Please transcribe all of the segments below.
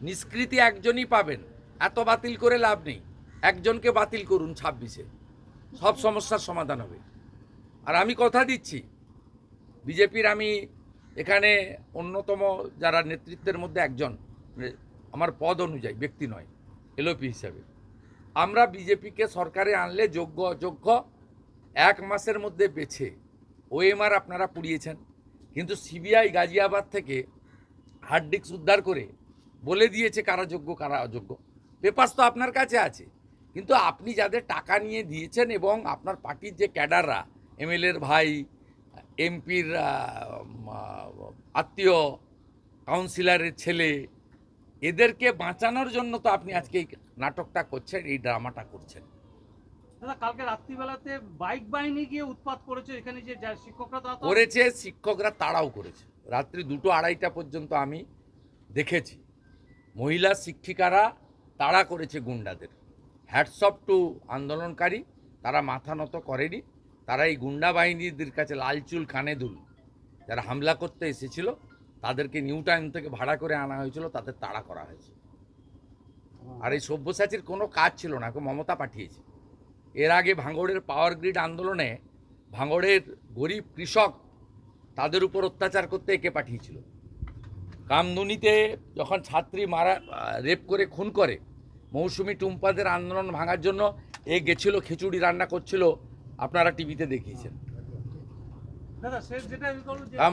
নিষ্কৃতি একজনই পাবেন, এত বাতিল করে লাভ নেই। একজনকে বাতিল করুন 26-এ, সব সমস্যার সমাধান হবে। আর আমি কথা দিচ্ছি, বিজেপির আমি এখানে অন্যতম যারা নেতৃত্বের মধ্যে একজন, আমার পদ অনুযায়ী, ব্যক্তি নয়, এলওপি হিসাবে আমরা বিজেপিকে সরকারে আনলে যোগ্য অযোগ্য 1 মাসের মধ্যে বেছে ওএমআর আপনারা পুড়িয়েছেন, কিন্তু সিবিআই গাজিয়াবাদ থেকে হার্ড ডিস্ক উদ্ধার করে বলে দিয়েছে কারা যোগ্য কারা অযোগ্য। পেপারস তো আপনার কাছে আছে, কিন্তু আপনি যাদের টাকা নিয়ে দিয়েছেন এবং আপনার পার্টির যে ক্যাডাররা, এমএলএর ভাই, এমপির আত্মীয়, কাউন্সিলরের ছেলে, এদেরকে বাঁচানোর জন্য তো আপনি আজকে এই নাটকটা করছেন, এই ড্রামাটা করছেন। দাদা, কালকে রাত্রিবেলাতে বাইক বাহিনী গিয়ে উৎপাত করেছে এখানে, যে শিক্ষকরা করেছে, শিক্ষকরা তাড়াও করেছে। রাত্রি 2-2:30 পর্যন্ত আমি দেখেছি মহিলা শিক্ষিকারা তাড়া করেছে গুন্ডাদের। হ্যাটসঅপ টু আন্দোলনকারী, তারা মাথা নত করেনি। তারা এই গুন্ডা বাহিনীদের কাছে লাল চুল কানে দুল, যারা হামলা করতে এসেছিল তাদেরকে নিউ টাউন থেকে ভাড়া করে আনা হয়েছিল, তাদের তাড়া করা হয়েছে। আর এই সব্যসাচীর কোনো কাজ ছিল না, মমতা পাঠিয়েছে। এর আগে ভাঙড়ের পাওয়ার গ্রিড আন্দোলনে ভাঙড়ের গরিব কৃষক, তাদের উপর অত্যাচার করতে একে পাঠিয়েছিল। কামদুনিতে যখন ছাত্রী রেপ করে খুন করে, মৌসুমি টুম্পাদের আন্দোলন ভাঙার জন্য এ গেছিল, খিচুড়ি রান্না করছিল, আপনারা টিভিতে দেখিয়েছেন।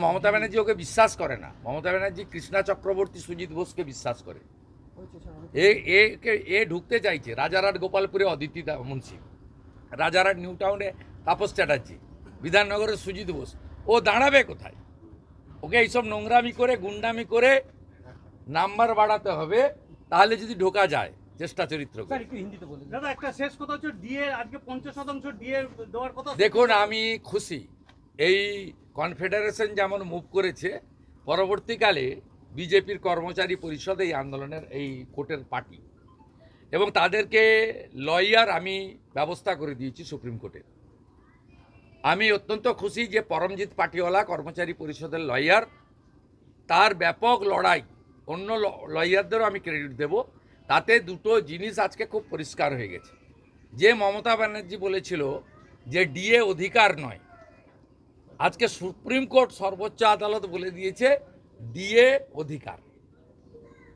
মমতা ব্যানার্জি ওকে বিশ্বাস করে না। মমতা ব্যানার্জি কৃষ্ণা চক্রবর্তী, সুজিত বোসকে বিশ্বাস করে। এ ঢুকতে চাইছে রাজারহাট গোপালপুরে অদিতি মুন্সি, রাজারহাট নিউ টাউনে তাপস চ্যাটার্জি, বিধাননগরে সুজিত বোস। ও দাঁড়াবে কোথায়? ওকে এইসব নোংরামি করে, গুন্ডামি করে নাম্বার বাড়াতে হবে, তাহলে যদি ঢোকা যায় চেষ্টা চরিত্র। দাদা, একটা শেষ কথা হচ্ছে, ডিএ আজকে 50% ডিএ দেওয়ার কথা। দেখুন, আমি খুশি এই কনফেডারেশন যেমন মুভ করেছে। পরবর্তীকালে বিজেপির কর্মচারী পরিষদ এই আন্দোলনের, এই কোর্টের পার্টি, এবং তাদেরকে লয়ার আমি ব্যবস্থা করে দিয়েছি সুপ্রিম কোর্টের। আমি অত্যন্ত খুশি যে পরমজিৎ পাটিওয়ালা কর্মচারী পরিষদের লয়ার, তার ব্যাপক লড়াই, অন্য লয়ারদেরও আমি ক্রেডিট দেব। তাতে দুটো জিনিস আজকে খুব পরিষ্কার হয়ে গেছে। যে মমতা ব্যানার্জি বলেছিল যে ডিএ অধিকার নয়, আজকে সুপ্রিম কোর্ট, সর্বোচ্চ আদালত বলে দিয়েছে ডিএ অধিকার।